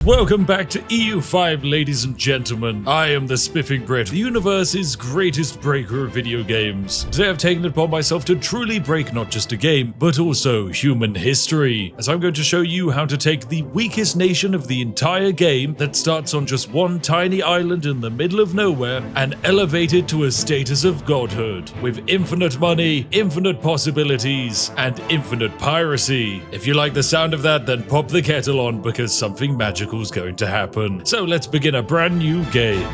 Welcome back to EU5, ladies and gentlemen. I am the Spiffing Brit, the universe's greatest breaker of video games. Today I've taken it upon myself to truly break not just a game, but also human history, as I'm going to show you how to take the weakest nation of the entire game that starts on just one tiny island in the middle of nowhere and elevate it to a status of godhood, with infinite money, infinite possibilities, and infinite piracy. If you like the sound of that, then pop the kettle on because something magical is going to happen. So let's begin a brand new game.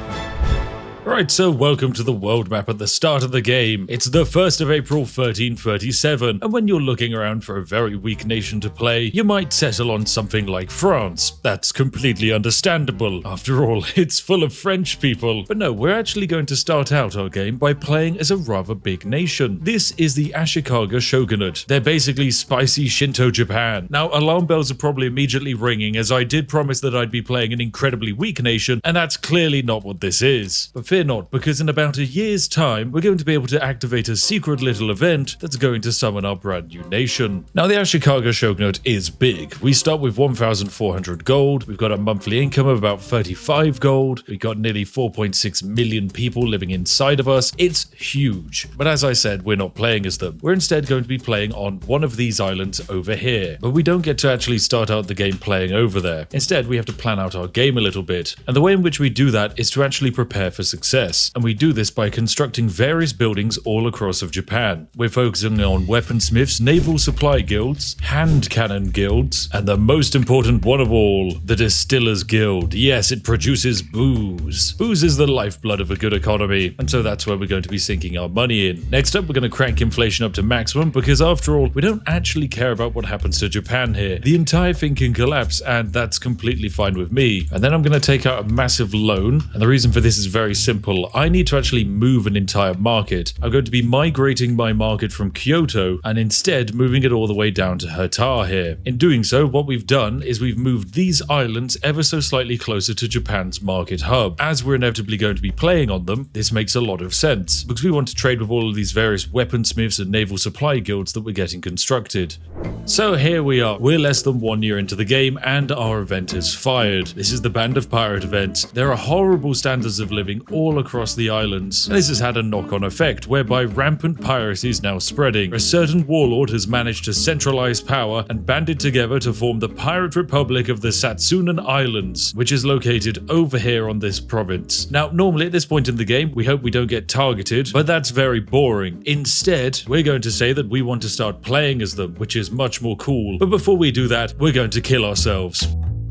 Alright, so welcome to the world map at the start of the game. It's the 1st of April 1337, and when you're looking around for a very weak nation to play, you might settle on something like France. That's completely understandable. After all, it's full of French people. But no, we're actually going to start out our game by playing as a rather big nation. This is the Ashikaga Shogunate. They're basically spicy Shinto Japan. Now, alarm bells are probably immediately ringing, as I did promise that I'd be playing an incredibly weak nation, and that's clearly not what this is. But fear not, because in about a year's time, we're going to be able to activate a secret little event that's going to summon our brand new nation. Now, the Ashikaga Shogunate is big. We start with 1,400 gold, we've got a monthly income of about 35 gold, we've got nearly 4.6 million people living inside of us. It's huge. But as I said, we're not playing as them. We're instead going to be playing on one of these islands over here. But we don't get to actually start out the game playing over there. Instead, we have to plan out our game a little bit. And the way in which we do that is to actually prepare for success. And we do this by constructing various buildings all across of Japan. We're focusing on weaponsmiths, naval supply guilds, hand cannon guilds, and the most important one of all, the Distillers Guild. Yes, it produces booze. Booze is the lifeblood of a good economy, and so that's where we're going to be sinking our money in. Next up, we're going to crank inflation up to maximum, because after all, we don't actually care about what happens to Japan here. The entire thing can collapse, and that's completely fine with me. And then I'm going to take out a massive loan, and the reason for this is very simple. I need to actually move an entire market. I'm going to be migrating my market from Kyoto and instead moving it all the way down to Hatar here. In doing so, what we've done is we've moved these islands ever so slightly closer to Japan's market hub. As we're inevitably going to be playing on them, this makes a lot of sense because we want to trade with all of these various weaponsmiths and naval supply guilds that we're getting constructed. So here we are. We're less than 1 year into the game and our event is fired. This is the Band of Pirate event. There are horrible standards of living all across the islands, and this has had a knock-on effect whereby rampant piracy is now spreading. A certain warlord has managed to centralize power and banded together to form the Pirate Republic of the Satsunan Islands, which is located over here on this province. Now, normally at this point in the game, we hope we don't get targeted, but that's very boring. Instead, we're going to say that we want to start playing as them, which is much more cool. But before we do that, we're going to kill ourselves.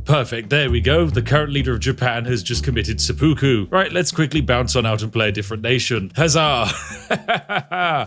Perfect, there we go. The current leader of Japan has just committed seppuku. Right, let's quickly bounce on out and play a different nation. Huzzah!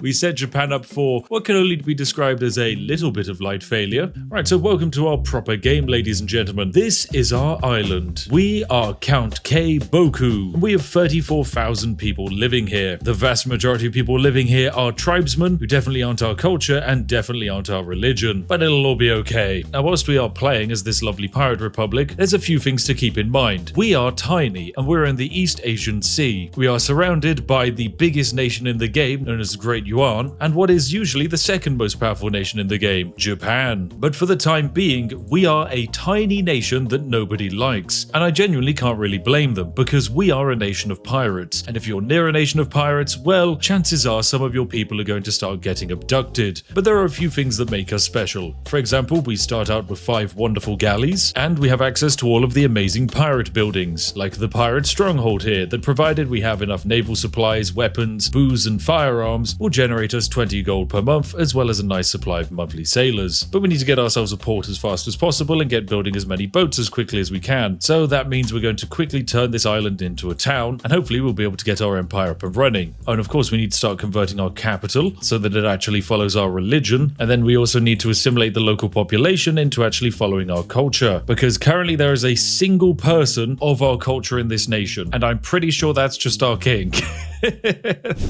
We set Japan up for what can only be described as a little bit of light failure. Right, so welcome to our proper game, ladies and gentlemen. This is our island. We are Count K Boku. We have 34,000 people living here. The vast majority of people living here are tribesmen who definitely aren't our culture and definitely aren't our religion. But it'll all be okay. Now, whilst we are playing as this lovely pirate republic, there's a few things to keep in mind. We are tiny and we're in the East Asian Sea. We are surrounded by the biggest nation in the game, known as Great Yuan, and what is usually the second most powerful nation in the game, Japan. But for the time being, we are a tiny nation that nobody likes, and I genuinely can't really blame them because we are a nation of pirates. And if you're near a nation of pirates, well, chances are some of your people are going to start getting abducted. But there are a few things that make us special. For example, we start out with 5 wonderful galleys, and we have access to all of the amazing pirate buildings, like the pirate stronghold here, that provided we have enough naval supplies, weapons, booze and firearms, will generate us 20 gold per month, as well as a nice supply of monthly sailors. But we need to get ourselves a port as fast as possible and get building as many boats as quickly as we can. So that means we're going to quickly turn this island into a town, and hopefully we'll be able to get our empire up and running. Oh, and of course we need to start converting our capital so that it actually follows our religion, and then we also need to assimilate the local population into actually following our culture, because currently there is a single person of our culture in this nation, and I'm pretty sure that's just our king.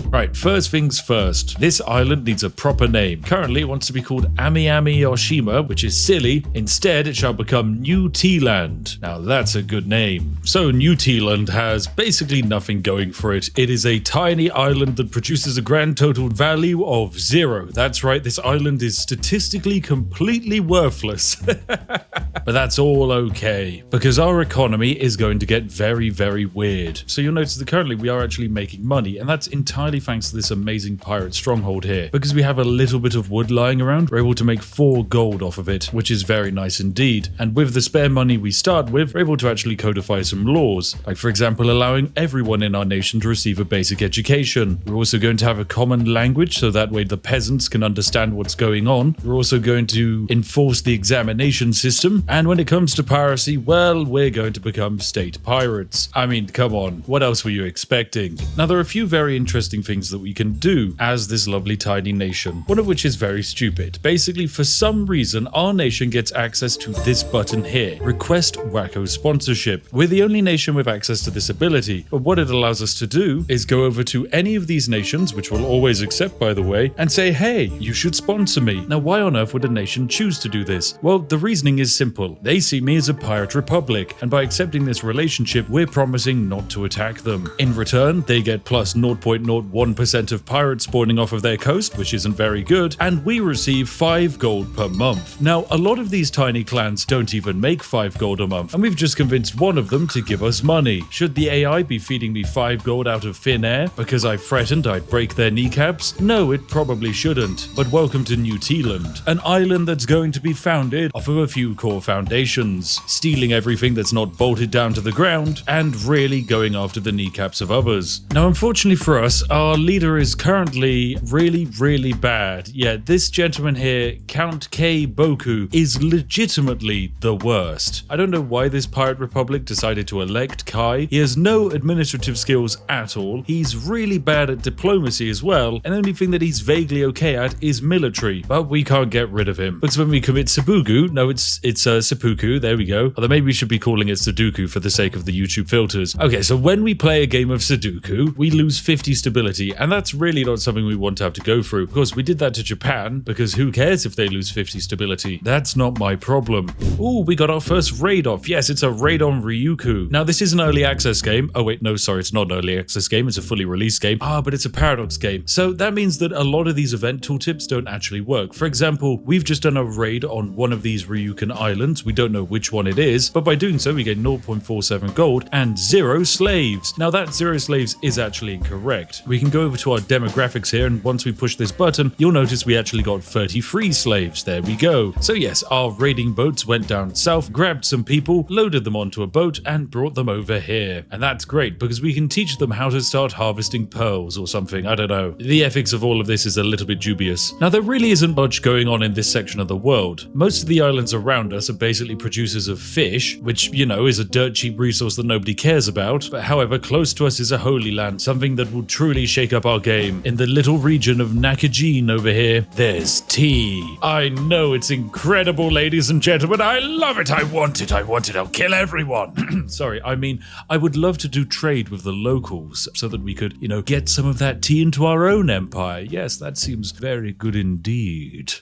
Right, first things first. This island needs a proper name. Currently, it wants to be called Ami Oshima, which is silly. Instead, it shall become New Tealand. Now, that's a good name. So, New Tealand has basically nothing going for it. It is a tiny island that produces a grand total value of 0. That's right, this island is statistically completely worthless. But that's all okay, because our economy is going to get very, very weird. So you'll notice that currently we are actually making money, and that's entirely thanks to this amazing pirate stronghold here. Because we have a little bit of wood lying around, we're able to make 4 gold off of it, which is very nice indeed. And with the spare money we start with, we're able to actually codify some laws, like for example allowing everyone in our nation to receive a basic education. We're also going to have a common language, so that way the peasants can understand what's going on. We're also going to enforce the examination system, and when it comes to piracy, well, we're going to become state pirates. I mean, come on, what else were you expecting? Now, there are a few very interesting things that we can do as this lovely tiny nation, one of which is very stupid. Basically, for some reason, our nation gets access to this button here, Request Wacko Sponsorship. We're the only nation with access to this ability, but what it allows us to do is go over to any of these nations, which we'll always accept by the way, and say, hey, you should sponsor me. Now, why on earth would a nation choose to do this? Well, the reasoning is simple. They see me as a pirate republic, and by accepting this relationship, we're promising not to attack them. In return, they get plus 0.01% of pirates spawning off of their coast, which isn't very good, and we receive 5 gold per month. Now, a lot of these tiny clans don't even make 5 gold a month, and we've just convinced one of them to give us money. Should the AI be feeding me 5 gold out of thin air because I threatened I'd break their kneecaps? No, it probably shouldn't. But welcome to New Tealand, an island that's going to be founded off of a few core foundations, stealing everything that's not bolted down to the ground, and really going after the kneecaps of others. Now, unfortunately for us, our leader is currently really bad. Yeah, this gentleman here, Count K. Boku, is legitimately the worst. I don't know why this pirate republic decided to elect Kai. He has no administrative skills at all. He's really bad at diplomacy as well, and the only thing that he's vaguely okay at is military. But we can't get rid of him, because when we commit Sabugu, no, it's seppuku, there we go. Although maybe we should be calling it Sudoku for the sake of the YouTube filters. Okay, so when we play a game of Sudoku, we lose 50 stability, and that's really not something we want to have to go through. Of course, we did that to Japan, because who cares if they lose 50 stability? That's not my problem. Ooh, we got our first raid off. Yes, it's a raid on Ryukyu. Now, this is an early access game. Oh wait, no, sorry, it's not an early access game. It's a fully released game. But it's a Paradox game. So that means that a lot of these event tooltips don't actually work. For example, we've just done a raid on one of these Ryukyu islands. We don't know which one it is, but by doing so, we get 0.47 gold and 0 slaves. Now, that 0 slaves is actually incorrect. We can go over to our demographics here, and once we push this button, you'll notice we actually got 33 slaves. There we go. So yes, our raiding boats went down south, grabbed some people, loaded them onto a boat, and brought them over here. And that's great, because we can teach them how to start harvesting pearls or something. I don't know. The ethics of all of this is a little bit dubious. Now, there really isn't much going on in this section of the world. Most of the islands around us are basically producers of fish, which, you know, is a dirt cheap resource that nobody cares about. But however, close to us is a holy land, something that will truly shake up our game. In the little region of Nakajin over here, there's tea. I know, it's incredible, ladies and gentlemen. I love it. I want it. I'll kill everyone. Sorry, I mean, I would love to do trade with the locals so that we could, you know, get some of that tea into our own empire. Yes, that seems very good indeed.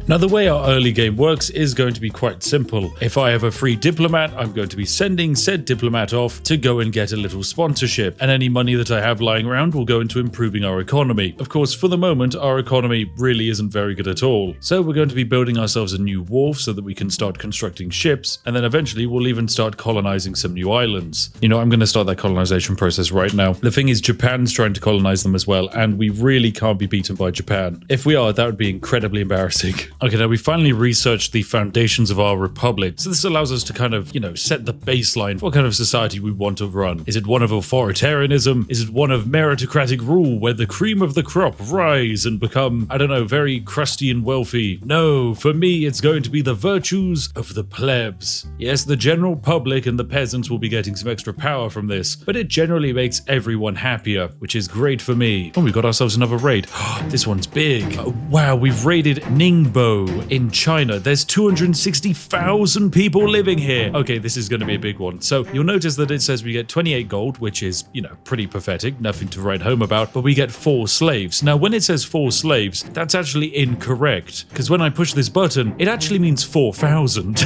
Now, the way our early game works is going to be quite simple. If I have a free diplomat, I'm going to be sending said diplomat off to go and get a little sponsorship, and any money that I have lying around will go into improving our economy. Of course, for the moment, our economy really isn't very good at all. So we're going to be building ourselves a new wharf so that we can start constructing ships, and then eventually we'll even start colonizing some new islands. You know, I'm going to start that colonization process right now. The thing is, Japan's trying to colonize them as well, and we really can't be beaten by Japan. If we are, that would be incredibly embarrassing. Okay, now we finally researched the foundations of our republic, so this allows us to kind of, you know, set the baseline for what kind of society we want to run. Is it one of authoritarianism? Is it one of meritocratic rule where the cream of the crop rise and become, I don't know, very crusty and wealthy? No, for me, it's going to be the virtues of the plebs. Yes, the general public and the peasants will be getting some extra power from this, but it generally makes everyone happier, which is great for me. Oh, we got ourselves another raid. This one's big. Wow, Wow, we've raided Ningbo in China. There's 260,000 people living here. Okay, this is going to be a big one. So you'll notice that it says we get 28 gold, which is, pretty pathetic, nothing to write home about, but we get 4 slaves. Now, when it says 4 slaves, that's actually incorrect, because when I push this button, it actually means 4,000.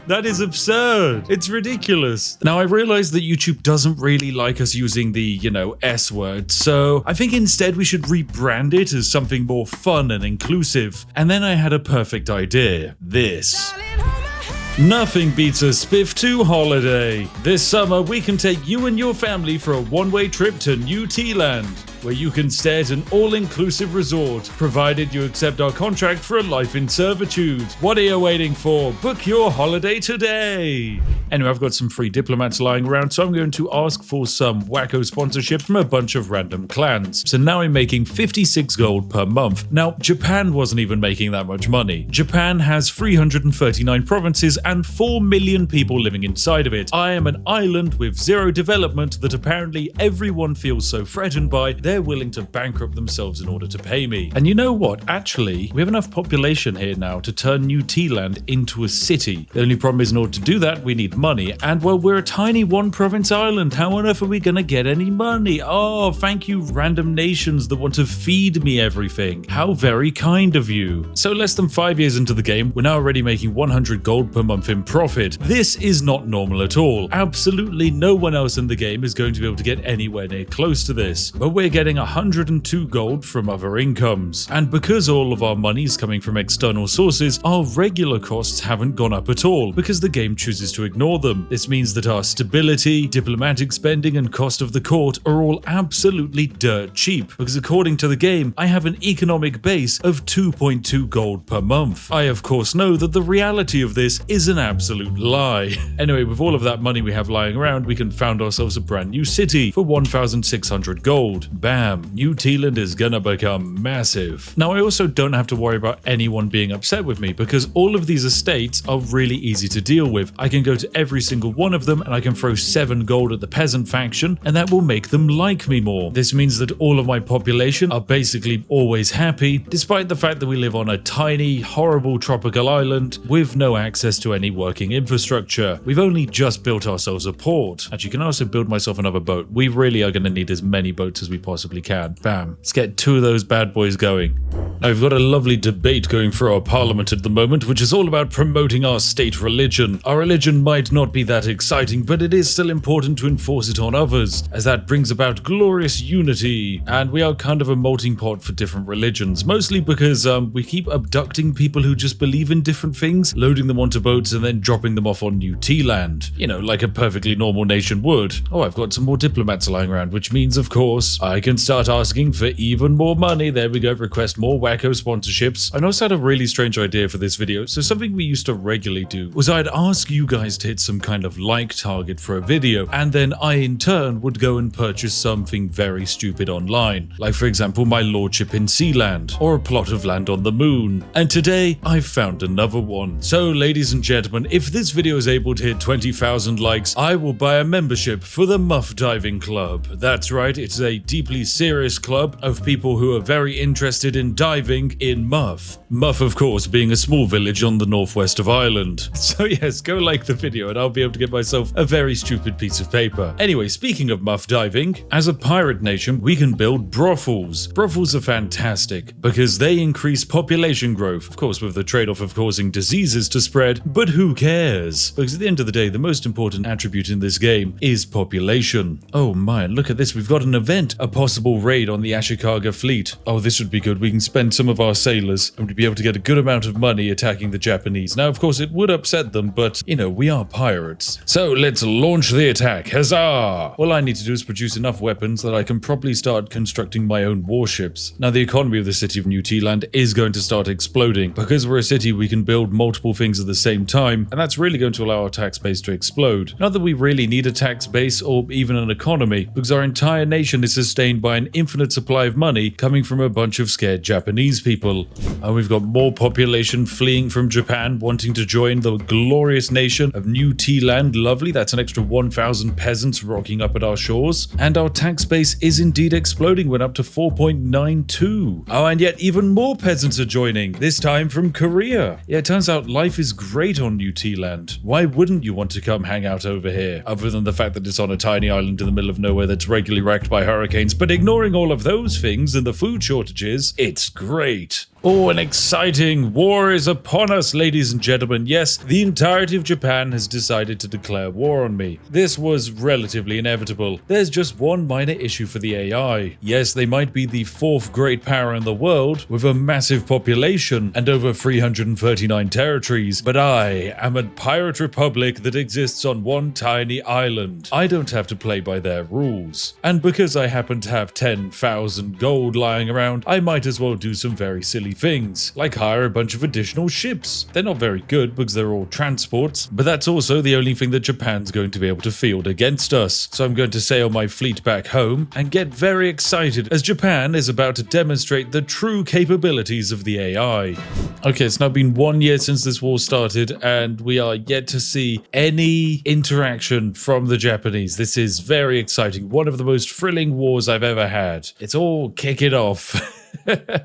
That is absurd. It's ridiculous. Now, I realize that YouTube doesn't really like us using the, S word, so I think instead we should rebrand it as something more fun and inclusive. And then I had a perfect idea. This. Nothing beats a Spiff 2 holiday. This summer, we can take you and your family for a one-way trip to New Tealand, where you can stay at an all-inclusive resort, provided you accept our contract for a life in servitude. What are you waiting for? Book your holiday today! Anyway, I've got some free diplomats lying around, so I'm going to ask for some wacko sponsorship from a bunch of random clans. So now I'm making 56 gold per month. Now, Japan wasn't even making that much money. Japan has 339 provinces and 4 million people living inside of it. I am an island with 0 development that apparently everyone feels so threatened by, they're willing to bankrupt themselves in order to pay me. And you know what? Actually, we have enough population here now to turn New Tealand into a city. The only problem is in order to do that, we need money. And well, we're a tiny 1-province island. How on earth are we gonna get any money? Oh, thank you, random nations that want to feed me everything. How very kind of you. So less than 5 years into the game, we're now already making 100 gold per month in profit. This is not normal at all. Absolutely no one else in the game is going to be able to get anywhere near close to this. But we're getting 102 gold from other incomes. And because all of our money is coming from external sources, our regular costs haven't gone up at all, because the game chooses to ignore them. This means that our stability, diplomatic spending, and cost of the court are all absolutely dirt cheap, because according to the game, I have an economic base of 2.2 gold per month. I of course know that the reality of this is an absolute lie. Anyway, with all of that money we have lying around, we can found ourselves a brand new city for 1,600 gold. Bam, New Tealand is gonna become massive. Now, I also don't have to worry about anyone being upset with me, because all of these estates are really easy to deal with. I can go to every single one of them and I can throw 7 gold at the peasant faction, and that will make them like me more. This means that all of my population are basically always happy, despite the fact that we live on a tiny, horrible tropical island with no access to any working infrastructure. We've only just built ourselves a port. Actually, you can also build myself another boat. We really are going to need as many boats as we possibly can. Bam. Let's get 2 of those bad boys going. Now, we've got a lovely debate going through our parliament at the moment, which is all about promoting our state religion. Our religion might not be that exciting, but it is still important to enforce it on others, as that brings about glorious unity. And we are kind of a melting pot for different religions, mostly because we keep abducting people who just believe in different things, loading them onto boats and then dropping them off on New Tealand. Like a perfectly normal nation would. Oh, I've got some more diplomats lying around, which means, of course, I can start asking for even more money. There we go, request more wacko sponsorships. I also had a really strange idea for this video. So something we used to regularly do was I'd ask you guys to hit some kind of like target for a video, and then I in turn would go and purchase something very stupid online. Like, for example, my lordship in Sealand, or a plot of land on the moon. And today, I've found another one. So, ladies and gentlemen, if this video is able to hit 20,000 likes, I will buy a membership for the Muff Diving Club. That's right, it's a deeply serious club of people who are very interested in diving in Muff. Muff, of course, being a small village on the northwest of Ireland. So yes, go like the video and I'll be able to get myself a very stupid piece of paper. Anyway, speaking of Muff diving, as a pirate nation, we can build brothels. Brothels are fantastic because they increase population growth, of course with the trade-off of causing diseases to spread, but who cares? Because at the end of the day, the most important attribute in this game is population. Oh man, look at this, we've got an event, a possible raid on the Ashikaga fleet. Oh, this would be good. We can spend some of our sailors and we'd be able to get a good amount of money attacking the Japanese. Now, of course, it would upset them, but we are pirates. So let's launch the attack. Huzzah! All I need to do is produce enough weapons that I can probably start constructing my own warships. Now, the economy of the city of New Tealand is going to start exploding. Because we're a city, we can build multiple things at the same time, and that's really going to allow our tax base to explode. Not that we really need a tax base or even an economy, because our entire nation is sustained by an infinite supply of money coming from a bunch of scared Japanese people. And we've got more population fleeing from Japan, wanting to join the glorious nation of New New Tealand, lovely, that's an extra 1,000 peasants rocking up at our shores. And our tax base is indeed exploding, went up to 4.92. Oh, and yet even more peasants are joining, this time from Korea. Yeah, it turns out life is great on New Tealand. Why wouldn't you want to come hang out over here, other than the fact that it's on a tiny island in the middle of nowhere that's regularly racked by hurricanes? But ignoring all of those things and the food shortages, it's great. Oh, an exciting war is upon us, ladies and gentlemen. Yes, the entirety of Japan has decided to declare war on me. This was relatively inevitable. There's just one minor issue for the AI. Yes, they might be the fourth great power in the world, with a massive population and over 339 territories, but I am a pirate republic that exists on one tiny island. I don't have to play by their rules. And because I happen to have 10,000 gold lying around, I might as well do some very silly things, like hire a bunch of additional ships. They're not very good because they're all transports, but that's also the only thing that Japan's going to be able to field against us. So I'm going to sail my fleet back home and get very excited as Japan is about to demonstrate the true capabilities of the AI. Okay, it's now been 1 year since this war started and we are yet to see any interaction from the Japanese. This is very exciting. One of the most thrilling wars I've ever had. It's all kicking off.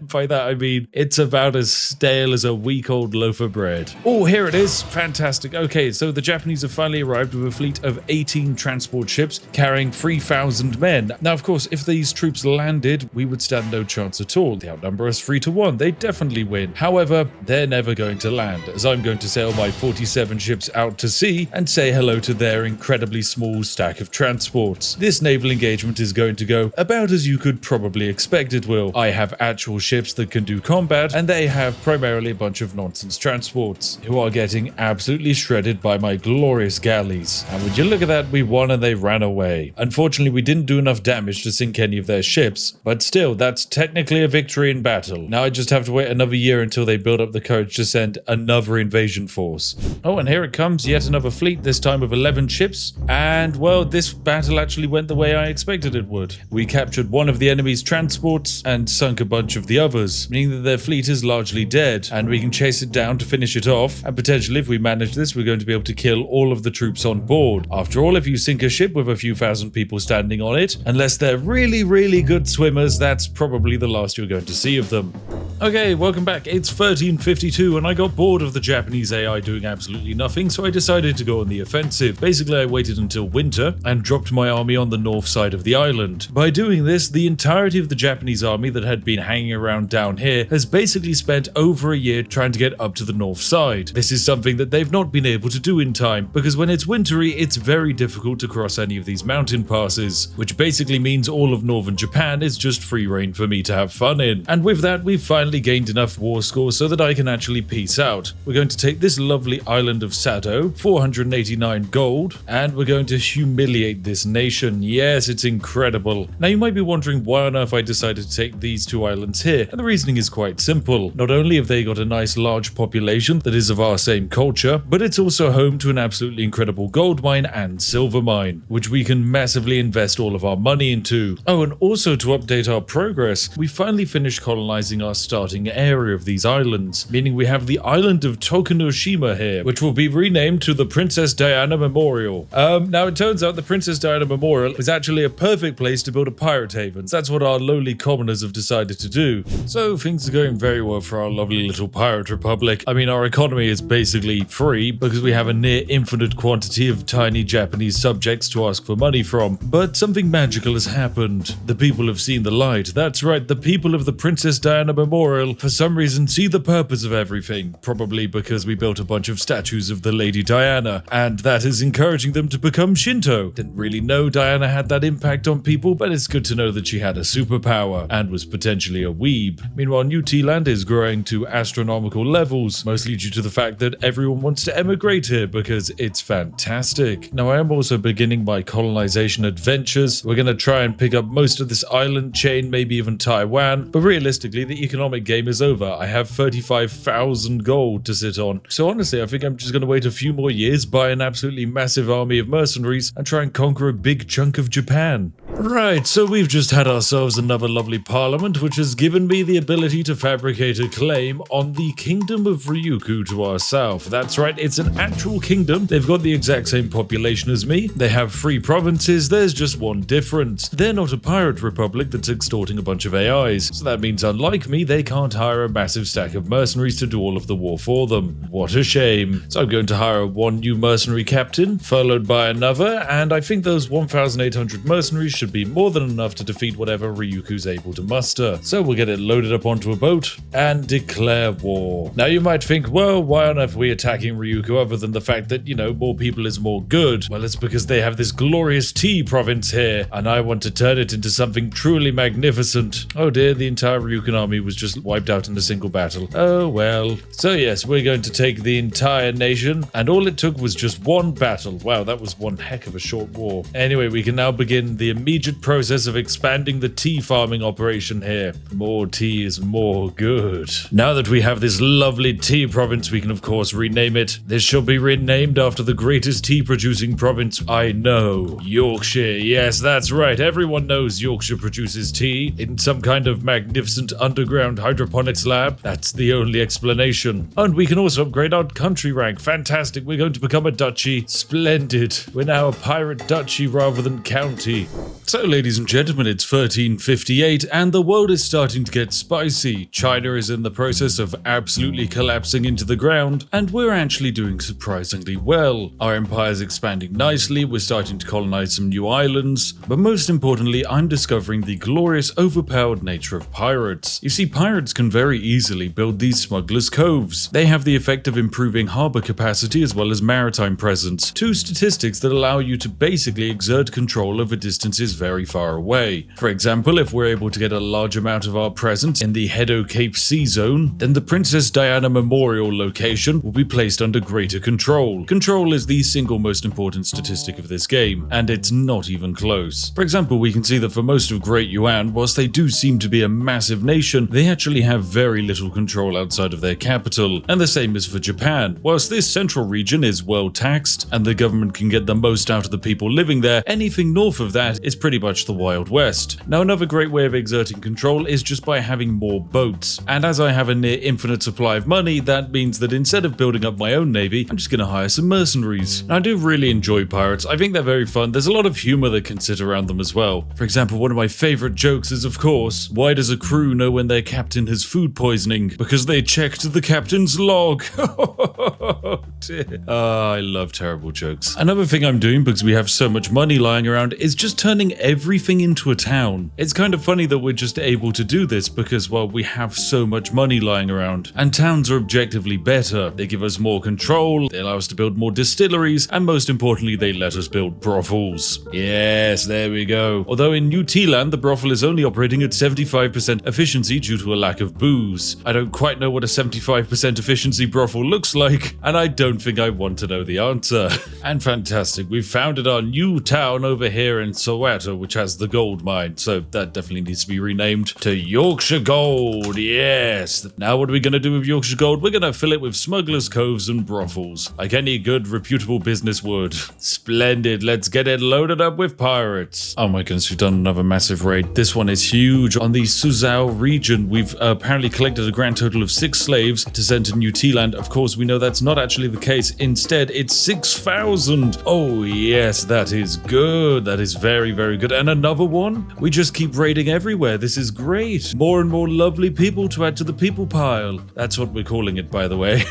By that I mean it's about as stale as a week-old loaf of bread. Oh, here it is. Fantastic. Okay, so the Japanese have finally arrived with a fleet of 18 transport ships carrying 3,000 men. Now, of course, if these troops landed, we would stand no chance at all. They outnumber us 3-1. They'd definitely win. However, they're never going to land, as I'm going to sail my 47 ships out to sea and say hello to their incredibly small stack of transports. This naval engagement is going to go about as you could probably expect it will. I have actual ships that can do combat, and they have primarily a bunch of nonsense transports who are getting absolutely shredded by my glorious galleys. And would you look at that, we won and they ran away. Unfortunately, we didn't do enough damage to sink any of their ships, but still, that's technically a victory in battle. Now I just have to wait another year until they build up the courage to send another invasion force. Oh, and here it comes, yet another fleet, this time with 11 ships, and well, this battle actually went the way I expected it would. We captured one of the enemy's transports and sunk a bunch of the others, meaning that their fleet is largely dead, and we can chase it down to finish it off, and potentially if we manage this, we're going to be able to kill all of the troops on board. After all, if you sink a ship with a few thousand people standing on it, unless they're really good swimmers, that's probably the last you're going to see of them. Okay, welcome back. It's 1352 and I got bored of the Japanese AI doing absolutely nothing, so I decided to go on the offensive. Basically, I waited until winter and dropped my army on the north side of the island. By doing this, the entirety of the Japanese army that had been hanging around down here has basically spent over a year trying to get up to the north side. This is something that they've not been able to do in time, because when it's wintry, it's very difficult to cross any of these mountain passes, which basically means all of northern Japan is just free reign for me to have fun in. And with that, we've finally gained enough war score so that I can actually peace out. We're going to take this lovely island of Sado, 489 gold, and we're going to humiliate this nation. Yes, it's incredible. Now you might be wondering why on earth I decided to take these two islands here, and the reasoning is quite simple. Not only have they got a nice large population that is of our same culture, but it's also home to an absolutely incredible gold mine and silver mine, which we can massively invest all of our money into. Oh, and also to update our progress, we finally finished colonizing our starting area of these islands, meaning we have the island of Tokunoshima here, which will be renamed to the Princess Diana Memorial. Now it turns out the Princess Diana Memorial is actually a perfect place to build a pirate haven. That's what our lowly commoners have decided to do. So things are going very well for our lovely little pirate republic. I mean, our economy is basically free because we have a near infinite quantity of tiny Japanese subjects to ask for money from. But something magical has happened. The people have seen the light. That's right, the people of the Princess Diana Memorial for some reason see the purpose of everything. Probably because we built a bunch of statues of the Lady Diana, and that is encouraging them to become Shinto. Didn't really know Diana had that impact on people, but it's good to know that she had a superpower and was potentially a weeb. Meanwhile, New Tealand is growing to astronomical levels, mostly due to the fact that everyone wants to emigrate here because it's fantastic. Now, I am also beginning my colonization adventures. We're going to try and pick up most of this island chain, maybe even Taiwan, but realistically, the economic game is over. I have 35,000 gold to sit on. So honestly, I think I'm just going to wait a few more years, buy an absolutely massive army of mercenaries, and try and conquer a big chunk of Japan. Right, so we've just had ourselves another lovely parliament, which has given me the ability to fabricate a claim on the kingdom of Ryukyu to our south. That's right, it's an actual kingdom. They've got the exact same population as me. They have 3 provinces. There's just one difference. They're not a pirate republic that's extorting a bunch of AIs. So that means, unlike me, they can't hire a massive stack of mercenaries to do all of the war for them. What a shame. So I'm going to hire one new mercenary captain, followed by another, and I think those 1,800 mercenaries should be more than enough to defeat whatever Ryukyu's able to muster. So we'll get it loaded up onto a boat and declare war. Now you might think, well, why on earth are we attacking Ryukyu other than the fact that, you know, more people is more good? Well, it's because they have this glorious tea province here, and I want to turn it into something truly magnificent. Oh dear, the entire Ryukyu army was just wiped out in a single battle. Oh well. So yes, we're going to take the entire nation, and all it took was just one battle. Wow, that was one heck of a short war. Anyway, we can now begin the immediate process of expanding the tea farming operation here. More tea is more good. Now that we have this lovely tea province, we can of course rename it. This shall be renamed after the greatest tea producing province I know. Yorkshire. Yes, that's right. Everyone knows Yorkshire produces tea in some kind of magnificent underground hydroponics lab. That's the only explanation. And we can also upgrade our country rank. Fantastic. We're going to become a duchy. Splendid. We're now a pirate duchy rather than county. So, ladies and gentlemen, it's 1358 and the world is starting to get spicy. China is in the process of absolutely collapsing into the ground, and we're actually doing surprisingly well. Our empire's expanding nicely, we're starting to colonize some new islands, but most importantly, I'm discovering the glorious overpowered nature of pirates. You see, pirates can very easily build these smugglers' coves. They have the effect of improving harbor capacity as well as maritime presence, 2 statistics that allow you to basically exert control over distances very far away. For example, if we're able to get a large amount of our presence in the Hedo Cape Sea Zone, then the Princess Diana Memorial location will be placed under greater control. Control is the single most important statistic of this game, and it's not even close. For example, we can see that for most of Great Yuan, whilst they do seem to be a massive nation, they actually have very little control outside of their capital, and the same is for Japan. Whilst this central region is well taxed, and the government can get the most out of the people living there, anything north of that is pretty much the Wild West. Now, another great way of exerting control is just by having more boats, and as I have a near infinite supply of money, that means that instead of building up my own navy, I'm just going to hire some mercenaries. Now, I do really enjoy pirates. I think they're very fun. There's a lot of humor that can sit around them as well. For example, one of my favorite jokes is, of course, why does a crew know when their captain has food poisoning? Because they checked the captain's log. Oh dear. I love terrible jokes. Another thing I'm doing, because we have so much money lying around, is just turning everything into a town. It's kind of funny that we're just able to do this because, well, we have so much money lying around, and towns are objectively better. They give us more control, they allow us to build more distilleries, and most importantly, they let us build brothels. Yes, there we go. Although in New Tealand, the brothel is only operating at 75% efficiency due to a lack of booze. I don't quite know what a 75% efficiency brothel looks like, and I don't think I want to know the answer. And fantastic, we've founded our new town over here in Soweto, which has the gold mine, so that definitely needs to be renamed to Yorkshire Gold. Yes. Now what are we going to do with Yorkshire Gold? We're going to fill it with smugglers' coves and brothels, like any good reputable business would. Splendid. Let's get it loaded up with pirates. Oh my goodness, we've done another massive raid. This one is huge. On the Suzhou region, we've apparently collected a grand total of 6 slaves to send to New Tealand. Of course, we know that's not actually the case. Instead, it's 6,000. Oh yes, that is good. That is very, very good. And another one? We just keep raiding everywhere. This is great. More and more lovely people to add to the people pile. That's what we're calling it, by the way.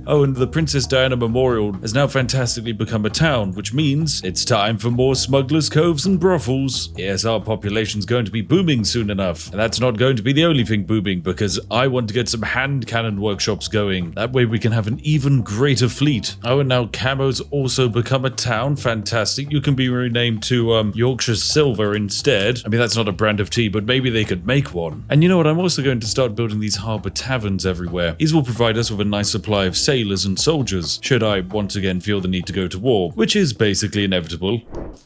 Oh, and the Princess Diana Memorial has now fantastically become a town, which means it's time for more smugglers' coves and brothels. Yes, our population's going to be booming soon enough. And that's not going to be the only thing booming, because I want to get some hand cannon workshops going. That way we can have an even greater fleet. Oh, and now Camo's also become a town. Fantastic. You can be renamed to Yorkshire Silver instead. I mean, that's not a brand of tea, but maybe they could make one. And you know what? I'm also going to start building these harbour taverns everywhere. These will provide us with a nice supply of sailors and soldiers, should I once again feel the need to go to war, which is basically inevitable.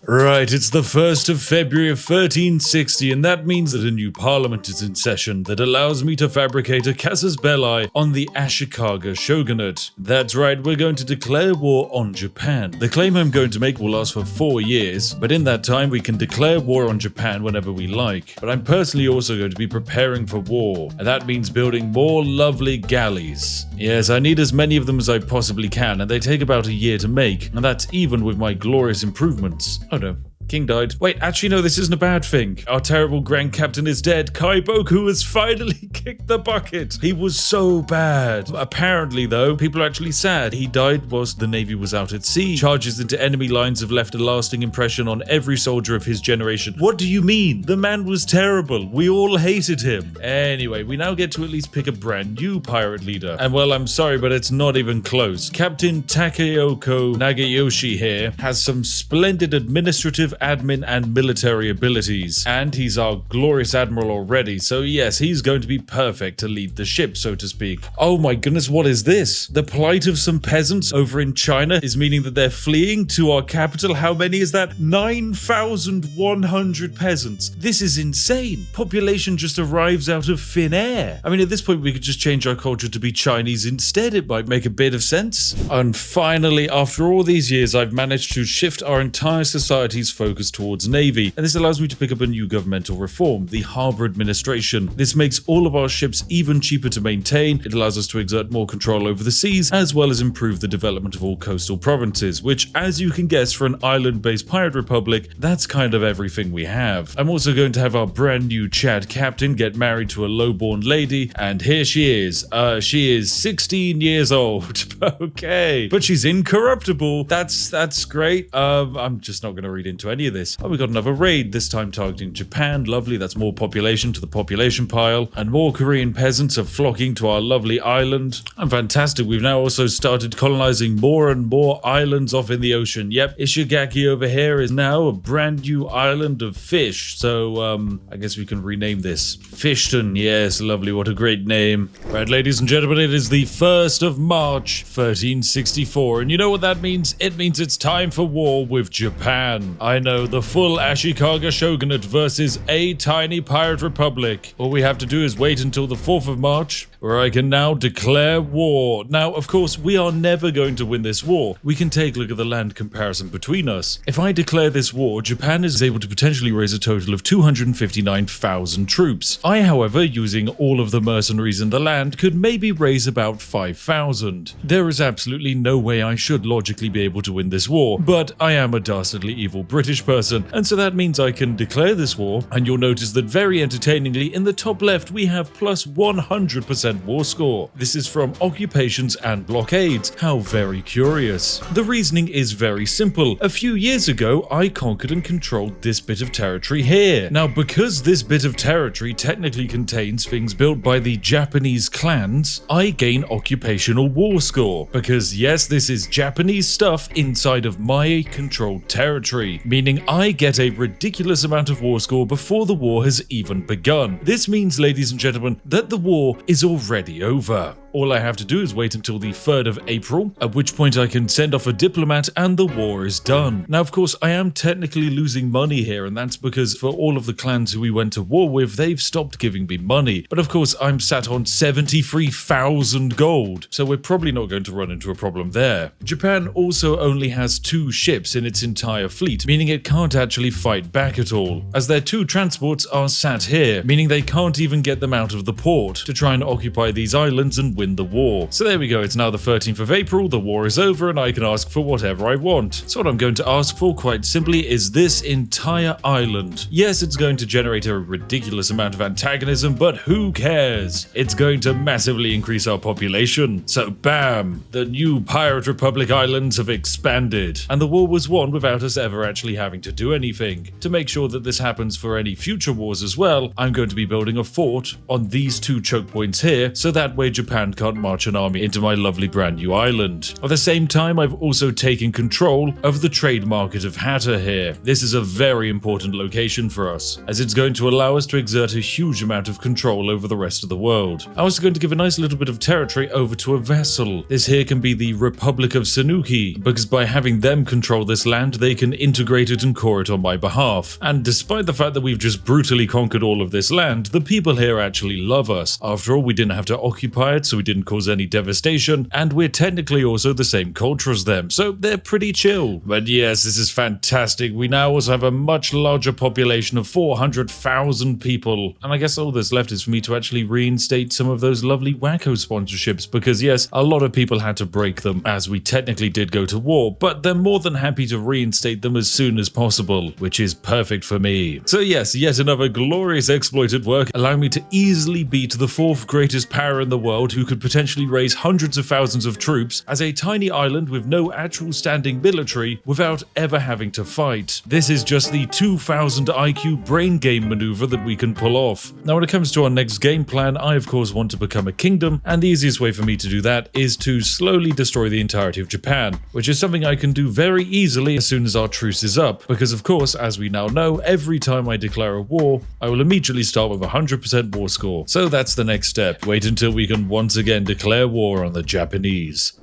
Right, it's the 1st of February of 1360, and that means that a new parliament is in session that allows me to fabricate a casus belli on the Ashikaga shogunate. That's right, we're going to declare war on Japan. The claim I'm going to make will last for 4 years, but in that time we can declare war on Japan whenever we like. But I'm personally also going to be preparing for war, and that means building more lovely galleys. Yes, I need as many of them as I possibly can, and they take about a year to make, and that's even with my glorious improvements. Oh no. King died. Wait, actually no, this isn't a bad thing. Our terrible Grand Captain is dead. Kaiboku has finally kicked the bucket. He was so bad. Apparently though, people are actually sad. He died whilst the Navy was out at sea. Charges into enemy lines have left a lasting impression on every soldier of his generation. What do you mean? The man was terrible. We all hated him. Anyway, we now get to at least pick a brand new pirate leader. And well, I'm sorry, but it's not even close. Captain Takeyoko Nagayoshi here has some splendid administrative, admin, and military abilities, and he's our glorious admiral already, so yes, he's going to be perfect to lead the ship, so to speak. Oh my goodness, what is this? The plight of some peasants over in China is meaning that they're fleeing to our capital. How many is that? 9,100 peasants. This is insane. Population just arrives out of thin air. I mean, at this point we could just change our culture to be Chinese instead. It might make a bit of sense. And finally, after all these years, I've managed to shift our entire society's focus towards Navy, and this allows me to pick up a new governmental reform, the Harbour Administration. This makes all of our ships even cheaper to maintain. It allows us to exert more control over the seas, as well as improve the development of all coastal provinces, which, as you can guess, for an island-based pirate republic, that's kind of everything we have. I'm also going to have our brand new Chad captain get married to a low-born lady, and here she is. She is 16 years old. Okay, but she's incorruptible. That's great. I'm just not going to read into any of this. Oh, we got another raid, this time targeting Japan. Lovely, that's more population to the population pile, and more Korean peasants are flocking to our lovely island. And fantastic, we've now also started colonizing more and more islands off in the ocean. Yep, Ishigaki over here is now a brand new island of fish, so I guess we can rename this Fishton. Yes, lovely, what a great name. Right, ladies and gentlemen, it is the 1st of March 1364, and you know what that means? It means it's time for war with Japan. I know, the full Ashikaga shogunate versus a tiny pirate republic. All we have to do is wait until the 4th of March, where I can now declare war. Now, of course, we are never going to win this war. We can take a look at the land comparison between us. If I declare this war, Japan is able to potentially raise a total of 259,000 troops. I, however, using all of the mercenaries in the land, could maybe raise about 5,000. There is absolutely no way I should logically be able to win this war, but I am a dastardly evil British person, and so that means I can declare this war, and you'll notice that very entertainingly in the top left we have plus 100% war score. This is from occupations and blockades. How very curious. The reasoning is very simple. A few years ago I conquered and controlled this bit of territory here. Now, because this bit of territory technically contains things built by the Japanese clans, I gain occupational war score, because yes, this is Japanese stuff inside of my controlled territory, meaning I get a ridiculous amount of war score before the war has even begun. This means, ladies and gentlemen, that the war is already over. All I have to do is wait until the 3rd of April, at which point I can send off a diplomat and the war is done. Now, of course, I am technically losing money here, and that's because for all of the clans who we went to war with, they've stopped giving me money. But of course, I'm sat on 73,000 gold, so we're probably not going to run into a problem there. Japan also only has 2 ships in its entire fleet, meaning it can't actually fight back at all, as their 2 transports are sat here, meaning they can't even get them out of the port to try and occupy these islands and win the war. So there we go, it's now the 13th of April, the war is over, and I can ask for whatever I want. So what I'm going to ask for, quite simply, is this entire island. Yes, it's going to generate a ridiculous amount of antagonism, but who cares? It's going to massively increase our population. So bam! The new Pirate Republic Islands have expanded, and the war was won without us ever actually having to do anything. To make sure that this happens for any future wars as well, I'm going to be building a fort on these 2 choke points here, so that way Japan Japan can't march an army into my lovely brand new island. At the same time, I've also taken control of the trade market of Hatter here. This is a very important location for us, as it's going to allow us to exert a huge amount of control over the rest of the world. I'm also going to give a nice little bit of territory over to a vassal. This here can be the Republic of Sanuki, because by having them control this land, they can integrate it and core it on my behalf. And despite the fact that we've just brutally conquered all of this land, the people here actually love us. After all, we didn't have to occupy it, so we didn't cause any devastation, and we're technically also the same culture as them, so they're pretty chill. But yes, this is fantastic. We now also have a much larger population of 400,000 people, and I guess all that's left is for me to actually reinstate some of those lovely wacko sponsorships, because yes, a lot of people had to break them, as we technically did go to war, but they're more than happy to reinstate them as soon as possible, which is perfect for me. So yes, yet another glorious exploit at work, allowing me to easily beat the fourth greatest power in the world, who could potentially raise hundreds of thousands of troops as a tiny island with no actual standing military without ever having to fight. This is just the 2000 IQ brain game maneuver that we can pull off. Now when it comes to our next game plan, I of course want to become a kingdom, and the easiest way for me to do that is to slowly destroy the entirety of Japan, which is something I can do very easily as soon as our truce is up, because of course, as we now know, every time I declare a war, I will immediately start with 100% war score. So that's the next step. Wait until we can once again declare war on the Japanese.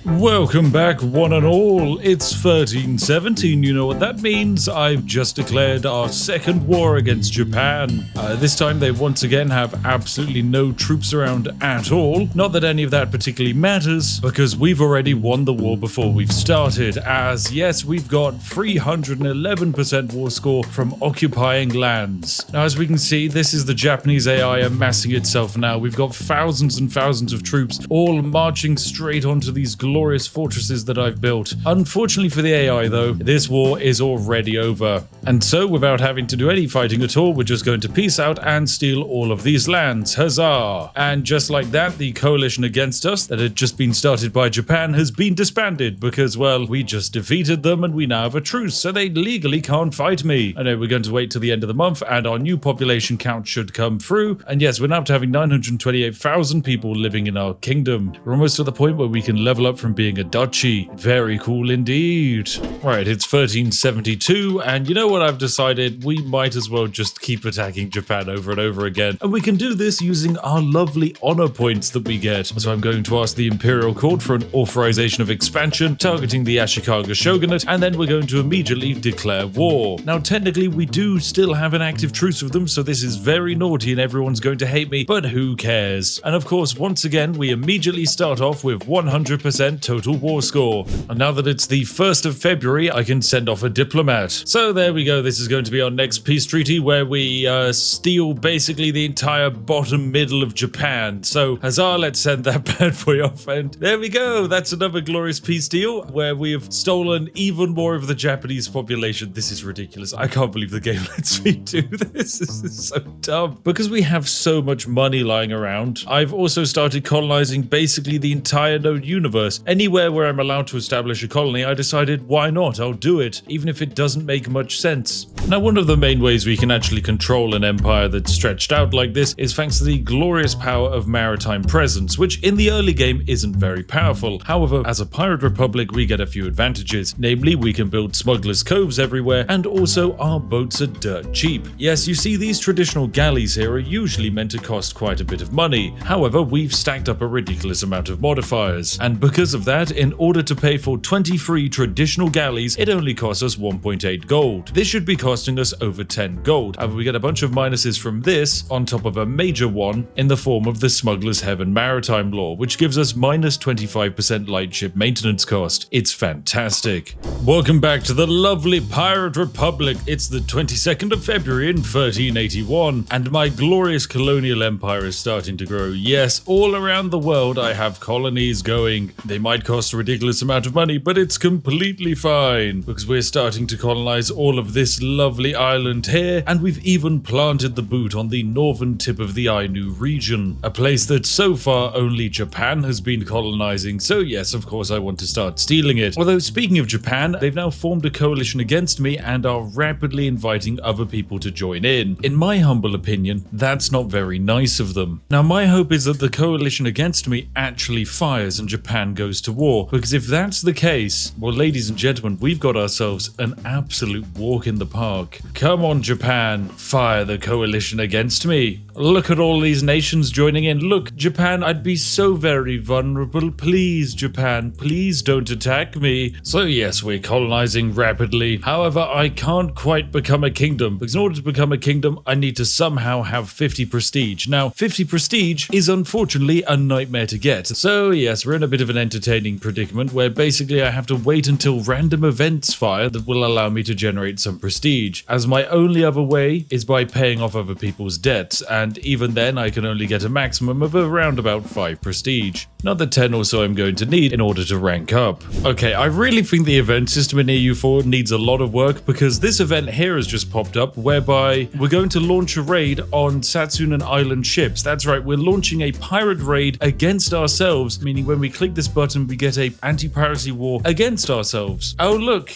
Welcome back, one and all. It's 1317, you know what that means. I've just declared our second war against Japan. This time they once again have absolutely no troops around at all. Not that any of that particularly matters, because we've already won the war before we've started, as yes, we've got 311% war score from occupying lands. Now as we can see, this is the Japanese AI amassing itself now. We've got thousands and thousands of troops all marching straight onto these glorious fortresses that I've built. Unfortunately for the AI though, this war is already over. And so without having to do any fighting at all, we're just going to peace out and steal all of these lands. Huzzah! And just like that, the coalition against us that had just been started by Japan has been disbanded because, well, we just defeated them and we now have a truce, so they legally can't fight me. I know we're going to wait till the end of the month and our new population count should come through. And yes, we're now up to having 928,000 people living in our kingdom. We're almost to the point where we can level up from being a duchy. Very cool indeed. Right, it's 1372, and you know what I've decided? We might as well just keep attacking Japan over and over again, and we can do this using our lovely honor points that we get. So I'm going to ask the Imperial Court for an authorization of expansion, targeting the Ashikaga Shogunate, and then we're going to immediately declare war. Now technically we do still have an active truce with them, so this is very naughty and everyone's going to hate me, but who cares? And of course, once again, we immediately start off with 100% total war score. And now that it's the 1st of February, I can send off a diplomat. So there we go. This is going to be our next peace treaty, where we steal basically the entire bottom middle of Japan. So huzzah, let's send that bad boy off. And there we go. That's another glorious peace deal where we have stolen even more of the Japanese population. This is ridiculous. I can't believe the game lets me do this. This is so dumb. Because we have so much money lying around, I've also started colonizing basically the entire known universe. Anywhere where I'm allowed to establish a colony, I decided, why not? I'll do it, even if it doesn't make much sense. Now, one of the main ways we can actually control an empire that's stretched out like this is thanks to the glorious power of maritime presence, which in the early game isn't very powerful. However, as a pirate republic, we get a few advantages. Namely, we can build smugglers' coves everywhere, and also our boats are dirt cheap. Yes, you see, these traditional galleys here are usually meant to cost quite a bit of money. However, we've stacked up a ridiculous amount of modifiers, and because of that, in order to pay for 23 traditional galleys, it only costs us 1.8 gold. This should be costing us over 10 gold. However, we get a bunch of minuses from this on top of a major one in the form of the Smuggler's Heaven maritime law, which gives us minus 25% light ship maintenance cost. It's fantastic. Welcome back to the lovely Pirate Republic. It's the 22nd of February in 1381, and my glorious colonial empire is starting to grow. Yes, all around the world I have colonies going. They might cost a ridiculous amount of money, but it's completely fine, because we're starting to colonize all of this lovely lovely island here, and we've even planted the boot on the northern tip of the Ainu region, a place that so far only Japan has been colonizing, so yes, of course I want to start stealing it. Although speaking of Japan, they've now formed a coalition against me and are rapidly inviting other people to join in. In my humble opinion, that's not very nice of them. Now my hope is that the coalition against me actually fires and Japan goes to war, because if that's the case, well, ladies and gentlemen, we've got ourselves an absolute walk in the park. Come on, Japan, fire the coalition against me. Look at all these nations joining in. Look, Japan, I'd be so very vulnerable. Please, Japan, please don't attack me. So yes, we're colonizing rapidly. However, I can't quite become a kingdom, because in order to become a kingdom, I need to somehow have 50 prestige. Now, 50 prestige is unfortunately a nightmare to get. So yes, we're in a bit of an entertaining predicament where basically I have to wait until random events fire that will allow me to generate some prestige, as my only other way is by paying off other people's debts, and even then I can only get a maximum of around about 5 prestige. Not the 10 or so I'm going to need in order to rank up. Okay, I really think the event system in EU4 needs a lot of work, because this event here has just popped up whereby we're going to launch a raid on Satsunan Island ships. That's right, we're launching a pirate raid against ourselves, meaning when we click this button we get a anti-piracy war against ourselves. Oh look,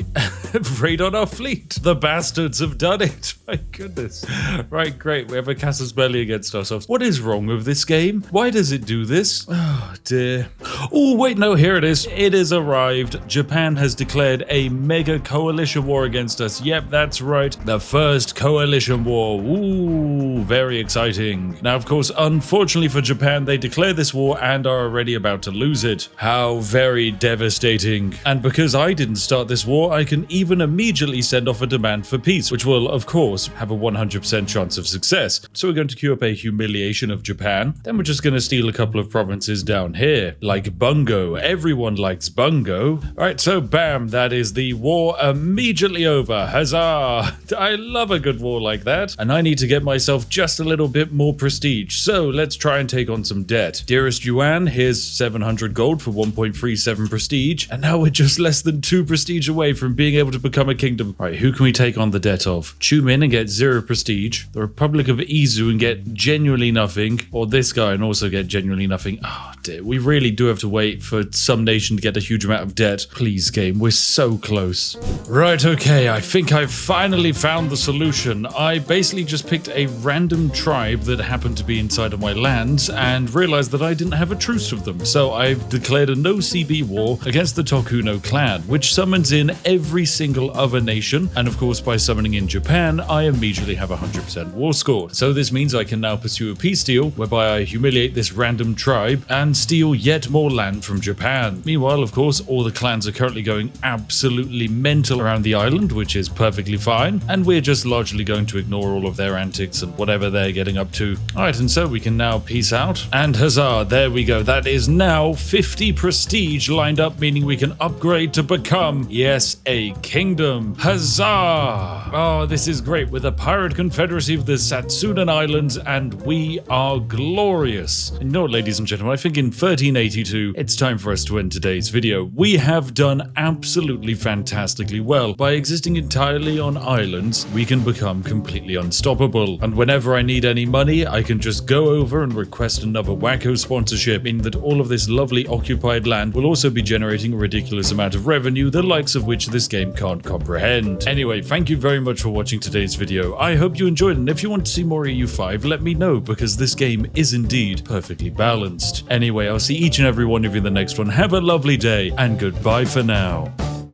raid on our fleet. The bastards have done it. My goodness. Right, great, we have a casus belli against ourselves. What is wrong with this game? Why does it do this? Oh dear. Oh wait, no, here it is. It has arrived. Japan has declared a mega coalition war against us. Yep, that's right. The first coalition war. Ooh, very exciting. Now, of course, unfortunately for Japan, they declare this war and are already about to lose it. How very devastating. And because I didn't start this war, I can even immediately send off a demand for peace, which will, of course, have a 100% chance of success. So we're going to queue up a humiliation of Japan. Then we're just going to steal a couple of provinces down here, like Bungo. Everyone likes Bungo. Alright, so bam, that is the war immediately over. Huzzah! I love a good war like that. And I need to get myself just a little bit more prestige. So let's try and take on some debt. Dearest Yuan, here's 700 gold for 1.37 prestige. And now we're just less than 2 prestige away from being able to become a kingdom. Alright, who can we take on the debt of? Chumin and get 0 prestige. The Republic of Izu and get genuinely nothing. Or this guy and also get genuinely nothing. Oh dear, we really do have to wait for some nation to get a huge amount of debt. Please game, we're so close. Right, okay, I think I've finally found the solution. I basically just picked a random tribe that happened to be inside of my lands and realized that I didn't have a truce with them. So I've declared a no CB war against the Tokuno clan, which summons in every single other nation. And of course, by summoning in Japan, I immediately have a 100% war score. So this means I can now pursue a peace deal whereby I humiliate this random tribe and steal yet more land from Japan. Meanwhile, of course, all the clans are currently going absolutely mental around the island, which is perfectly fine, and we're just largely going to ignore all of their antics and whatever they're getting up to. Alright, and so we can now peace out, and huzzah, there we go. That is now 50 prestige lined up, meaning we can upgrade to become, yes, a kingdom. Huzzah! Oh, this is great. With a pirate confederacy of the Satsunan Islands, and we are glorious. And you know what, ladies and gentlemen, I think in 1382, it's time for us to end today's video. We have done absolutely fantastically well. By existing entirely on islands, we can become completely unstoppable. And whenever I need any money, I can just go over and request another wacko sponsorship, meaning that all of this lovely occupied land will also be generating a ridiculous amount of revenue, the likes of which this game can't comprehend. Anyway, thank you very much for watching today's video. I hope you enjoyed it, and if you want to see more EU5, let me know, because this game is indeed perfectly balanced. Anyway, I'll see each and every one of you in the next one. Have a lovely day, and goodbye for now.